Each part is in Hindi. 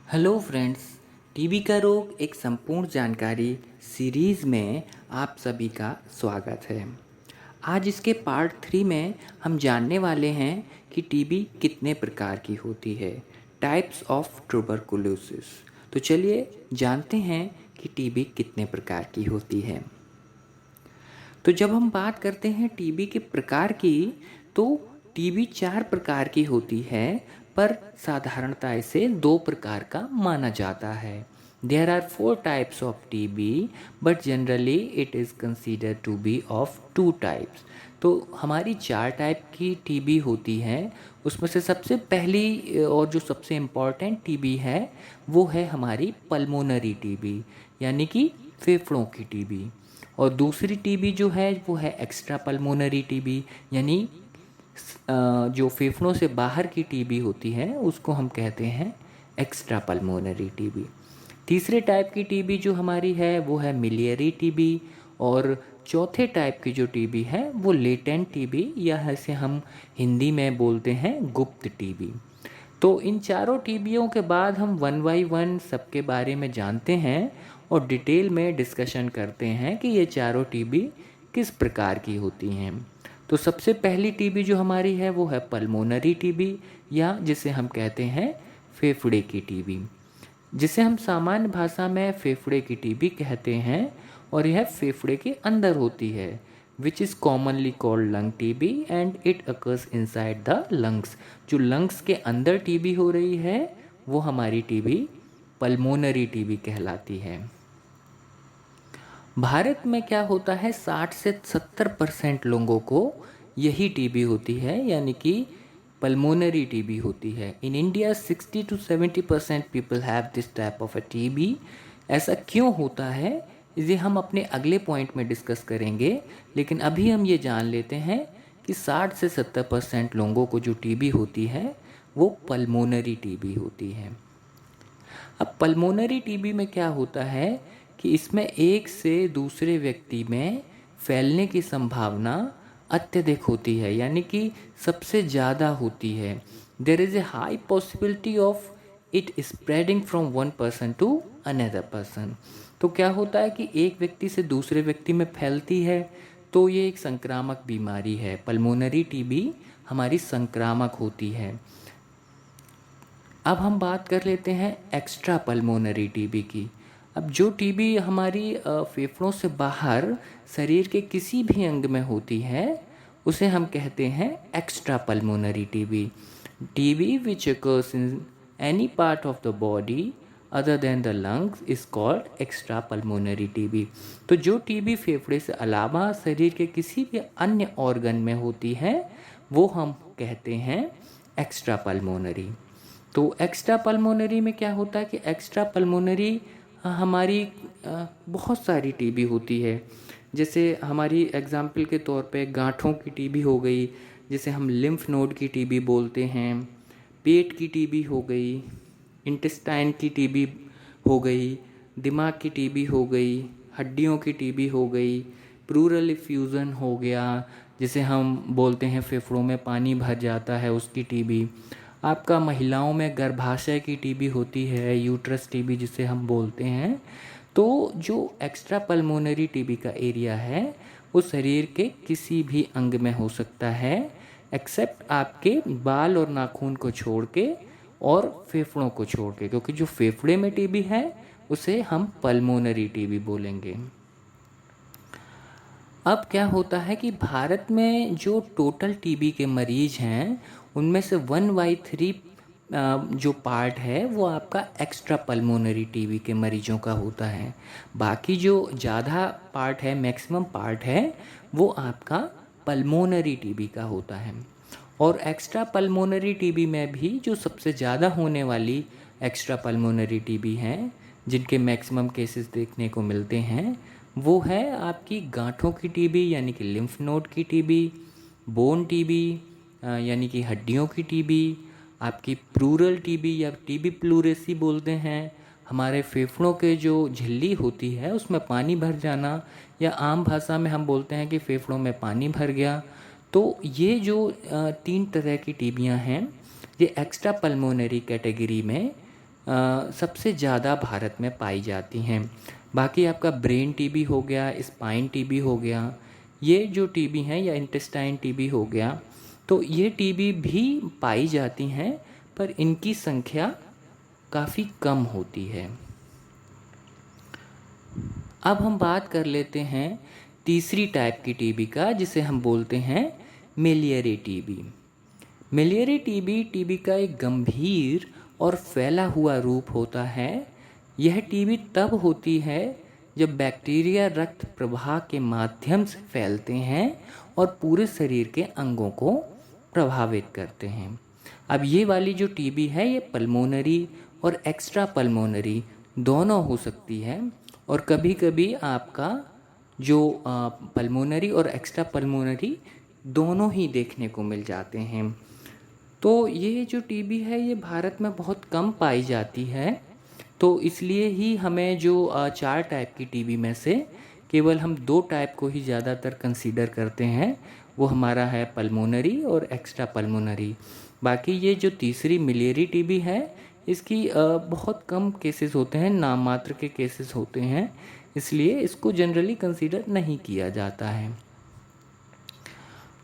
Hello friends. टीबी का रोग एक संपूर्ण जानकारी सीरीज़ में आप सभी का स्वागत है। आज इसके पार्ट 3 में हम जानने वाले हैं कि टीबी कितने प्रकार की होती है, टाइप्स ऑफ ट्यूबरकुलोसिस। तो चलिए जानते हैं कि टीबी कितने प्रकार की होती है। तो जब हम बात करते हैं टीबी के प्रकार की, तो टीबी 4 प्रकार की होती है, पर साधारणतः इसे 2 प्रकार का माना जाता है। There are 4 types of TB, but generally it is consider to be of 2 types. तो हमारी 4 टाइप की टीबी होती है। उसमें से सबसे पहली और जो सबसे इम्पॉर्टेंट टीबी है वो है हमारी पल्मोनरी टीबी, यानी कि फेफड़ों की टीबी। और दूसरी टीबी जो है वो है एक्स्ट्रा पल्मोनरी टीबी, यानी जो फेफड़ों से बाहर की टीबी होती है उसको हम कहते हैं एक्स्ट्रा पल्मोनरी टीबी। तीसरे टाइप की टीबी जो हमारी है वो है मिलियरी टीबी। और चौथे टाइप की जो टीबी है वो लेटेंट टीबी, या ऐसे हम हिंदी में बोलते हैं गुप्त टीबी। तो इन चारों टीबियों के बाद हम वन बाई वन सबके बारे में जानते हैं और डिटेल में डिस्कशन करते हैं कि ये चारों टीबी किस प्रकार की होती हैं। तो सबसे पहली टीबी जो हमारी है वो है पल्मोनरी टीबी, या जिसे हम कहते हैं फेफड़े की टीबी, जिसे हम सामान्य भाषा में फेफड़े की टीबी कहते हैं। और यह फेफड़े के अंदर होती है, which is commonly called lung TB and it occurs inside the lungs. जो लंग्स के अंदर टीबी हो रही है वो हमारी टीबी पल्मोनरी टीबी कहलाती है। भारत में क्या होता है, 60 से 70% लोगों को यही टीबी होती है, यानी कि पल्मोनरी टीबी होती है। In India 60 to 70% people have this type of a TB. ऐसा क्यों होता है इसे हम अपने अगले पॉइंट में डिस्कस करेंगे, लेकिन अभी हम ये जान लेते हैं कि 60 से 70% लोगों को जो टीबी होती है वो पल्मोनरी टीबी होती है। अब पल्मोनरी टीबी में क्या होता है कि इसमें एक से दूसरे व्यक्ति में फैलने की संभावना अत्यधिक होती है, यानी कि सबसे ज़्यादा होती है। There is a high possibility of it spreading from one person to another person. तो क्या होता है कि एक व्यक्ति से दूसरे व्यक्ति में फैलती है, तो ये एक संक्रामक बीमारी है। पल्मोनरी टीबी हमारी संक्रामक होती है। अब हम बात कर लेते हैं एक्स्ट्रा पल्मोनरी टीबी की। अब जो टीबी हमारी फेफड़ों से बाहर शरीर के किसी भी अंग में होती है उसे हम कहते हैं extra pulmonary TB. TB which occurs in any part of the body other than the lungs is called extra pulmonary TB. तो जो टीबी फेफड़े से अलावा शरीर के किसी भी अन्य ऑर्गन में होती है वो हम कहते हैं एक्स्ट्रा पल्मोनरी। तो एक्स्ट्रा पल्मोनरी में क्या होता है कि एक्स्ट्रा पल्मोनरी हमारी बहुत सारी टीबी होती है। जैसे हमारी एग्जाम्पल के तौर पे गांठों की टीबी हो गई, जिसे हम लिम्फ नोड की टीबी बोलते हैं। पेट की टीबी हो गई, इंटेस्टाइन की टीबी हो गई, दिमाग की टीबी हो गई, हड्डियों की टीबी हो गई, प्लूरल इफ्यूज़न हो गया, जिसे हम बोलते हैं फेफड़ों में पानी भर जाता है उसकी टीबी। आपका महिलाओं में गर्भाशय की टीबी होती है, यूट्रस टीबी जिसे हम बोलते हैं। तो जो एक्स्ट्रा पल्मोनरी टीबी का एरिया है वो शरीर के किसी भी अंग में हो सकता है, एक्सेप्ट आपके बाल और नाखून को छोड़ के और फेफड़ों को छोड़ के, क्योंकि जो फेफड़े में टीबी है उसे हम पल्मोनरी टीबी बोलेंगे। अब क्या होता है कि भारत में जो टोटल टीबी के मरीज हैं उनमें से 1/3 जो पार्ट है वो आपका एक्स्ट्रा पल्मोनरी टीबी के मरीजों का होता है। बाकी जो ज़्यादा पार्ट है, मैक्सिमम पार्ट है, वो आपका पल्मोनरी टीबी का होता है। और एक्स्ट्रा पल्मोनरी टीबी में भी जो सबसे ज़्यादा होने वाली एक्स्ट्रा पल्मोनरी टीबी हैं, जिनके मैक्सिमम केसेस देखने को मिलते हैं, वो है आपकी गांठों की टीबी यानी कि लिम्फ नोड की टीबी, बोन टीबी यानी कि हड्डियों की टीबी, आपकी प्लूरल टीबी या टीबी प्लूरेसी बोलते हैं, हमारे फेफड़ों के जो झिल्ली होती है उसमें पानी भर जाना, या आम भाषा में हम बोलते हैं कि फेफड़ों में पानी भर गया। तो ये जो 3 तरह की टीबियाँ हैं ये एक्स्ट्रा पल्मोनरी कैटेगरी में सबसे ज़्यादा भारत में पाई जाती हैं। बाकी आपका ब्रेन टीबी हो गया, स्पाइन टीबी हो गया, ये जो टीबी हैं या इंटेस्टाइन टीबी हो गया, तो ये टीबी भी पाई जाती हैं, पर इनकी संख्या काफ़ी कम होती है। अब हम बात कर लेते हैं तीसरी टाइप की टीबी का, जिसे हम बोलते हैं miliary TB. Miliary TB TB का एक गंभीर और फैला हुआ रूप होता है। यह टीबी तब होती है जब बैक्टीरिया रक्त प्रवाह के माध्यम से फैलते हैं और पूरे शरीर के अंगों को प्रभावित करते हैं। अब ये वाली जो टीबी है ये पल्मोनरी और एक्स्ट्रा पल्मोनरी दोनों हो सकती है, और कभी कभी आपका जो पल्मोनरी और एक्स्ट्रा पल्मोनरी दोनों ही देखने को मिल जाते हैं। तो ये जो टीबी है ये भारत में बहुत कम पाई जाती है, तो इसलिए ही हमें जो 4 टाइप की टीबी में से केवल हम 2 टाइप को ही ज़्यादातर कंसीडर करते हैं, वो हमारा है पल्मोनरी और एक्स्ट्रा पल्मोनरी। बाकी ये जो तीसरी मिलियरी टीबी है इसकी बहुत कम केसेस होते हैं, नाम मात्र के केसेस होते हैं, इसलिए इसको जनरली कंसीडर नहीं किया जाता है।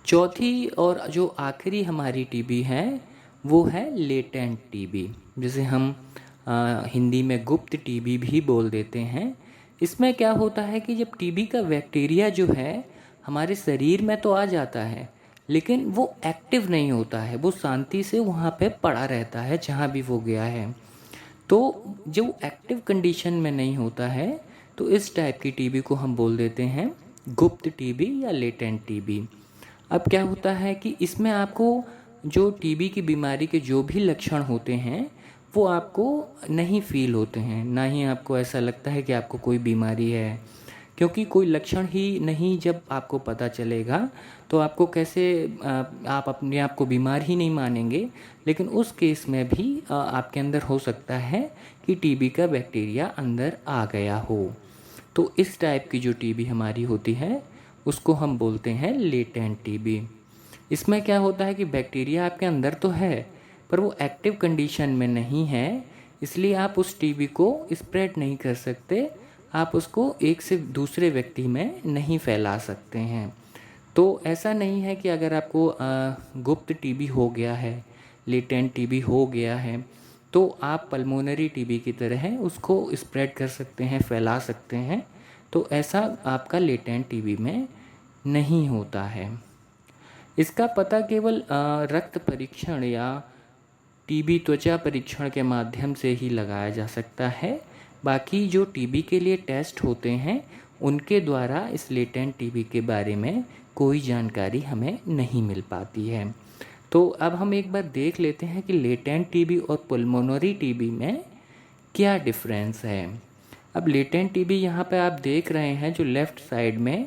चौथी और जो आखिरी हमारी टीबी है वो है लेटेंट टीबी, जिसे हम हिंदी में गुप्त टीबी भी बोल देते हैं। इसमें क्या होता है कि जब टीबी का बैक्टीरिया जो है हमारे शरीर में तो आ जाता है, लेकिन वो एक्टिव नहीं होता है, वो शांति से वहाँ पे पड़ा रहता है जहाँ भी वो गया है। तो जो एक्टिव कंडीशन में नहीं होता है, तो इस टाइप की टीबी को हम बोल देते हैं गुप्त टीबी या लेटेंट टीबी। अब क्या होता है कि इसमें आपको जो टीबी की बीमारी के जो भी लक्षण होते हैं वो आपको नहीं फील होते हैं, ना ही आपको ऐसा लगता है कि आपको कोई बीमारी है, क्योंकि कोई लक्षण ही नहीं जब आपको पता चलेगा तो आपको कैसे आप अपने आप को बीमार ही नहीं मानेंगे। लेकिन उस केस में भी आपके अंदर हो सकता है कि टीबी का बैक्टीरिया अंदर आ गया हो। तो इस टाइप की जो टीबी हमारी होती है उसको हम बोलते हैं लेटेंट टीबी। इसमें क्या होता है कि बैक्टीरिया आपके अंदर तो है पर वो एक्टिव कंडीशन में नहीं है, इसलिए आप उस टीबी को स्प्रेड नहीं कर सकते, आप उसको एक से दूसरे व्यक्ति में नहीं फैला सकते हैं। तो ऐसा नहीं है कि अगर आपको गुप्त टीबी हो गया है, लेटेंट टीबी हो गया है, तो आप पल्मोनरी टीबी की तरह उसको स्प्रेड कर सकते हैं, फैला सकते हैं। तो ऐसा आपका लेटेंट टीबी में नहीं होता है। इसका पता केवल रक्त परीक्षण या टीबी त्वचा परीक्षण के माध्यम से ही लगाया जा सकता है। बाकी जो टीबी के लिए टेस्ट होते हैं उनके द्वारा इस लेटेंट टीबी के बारे में कोई जानकारी हमें नहीं मिल पाती है। तो अब हम एक बार देख लेते हैं कि लेटेंट टीबी और पल्मोनरी टीबी में क्या डिफरेंस है। अब लेटेंट टीबी यहाँ पे आप देख रहे हैं, जो लेफ़्ट साइड में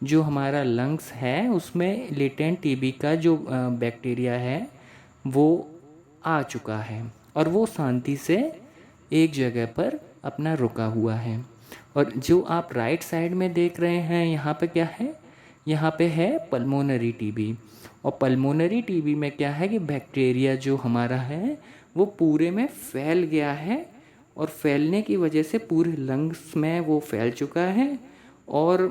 जो हमारा लंग्स है उसमें लेटेंट टीबी का जो बैक्टीरिया है वो आ चुका है और वो शांति से एक जगह पर अपना रुका हुआ है। और जो आप राइट साइड में देख रहे हैं यहाँ पे क्या है, यहाँ पे है पल्मोनरी टीबी। और पल्मोनरी टीबी में क्या है कि बैक्टीरिया जो हमारा है वो पूरे में फैल गया है और फैलने की वजह से पूरे लंग्स में वो फैल चुका है और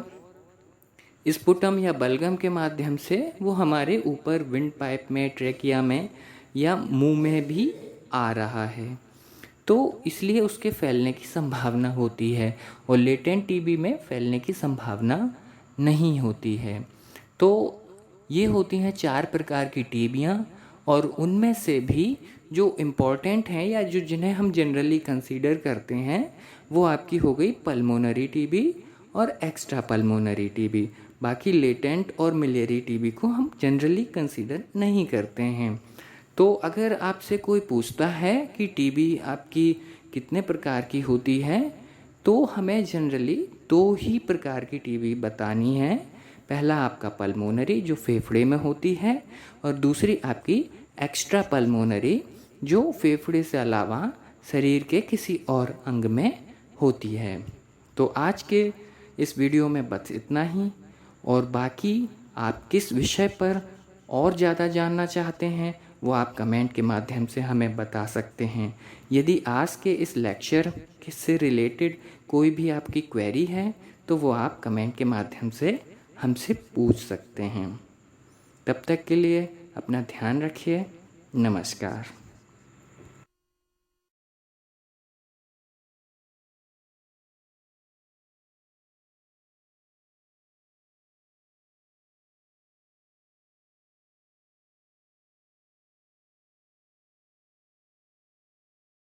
स्पुटम या बलगम के माध्यम से वो हमारे ऊपर विंड पाइप में, ट्रेकिया में या मुंह में भी आ रहा है। तो इसलिए उसके फैलने की संभावना होती है और लेटेंट टीबी में फैलने की संभावना नहीं होती है। तो ये होती हैं 4 प्रकार की टीबियाँ और उनमें से भी जो इम्पॉर्टेंट हैं या जो जिन्हें हम जनरली कंसीडर करते हैं वो आपकी हो गई पल्मोनरी टीबी और एक्स्ट्रा पल्मोनरी टीबी। बाकी लेटेंट और मिलियरी टीबी को हम जनरली कंसीडर नहीं करते हैं। तो अगर आपसे कोई पूछता है कि टीबी आपकी कितने प्रकार की होती है, तो हमें जनरली 2 ही प्रकार की टीबी बतानी है। पहला आपका पल्मोनरी जो फेफड़े में होती है और दूसरी आपकी एक्स्ट्रा पल्मोनरी जो फेफड़े से अलावा शरीर के किसी और अंग में होती है। तो आज के इस वीडियो में बस इतना ही, और बाकी आप किस विषय पर और ज़्यादा जानना चाहते हैं वो आप कमेंट के माध्यम से हमें बता सकते हैं। यदि आज के इस लेक्चर से रिलेटेड कोई भी आपकी क्वेरी है तो वो आप कमेंट के माध्यम से हमसे पूछ सकते हैं। तब तक के लिए अपना ध्यान रखिए। नमस्कार।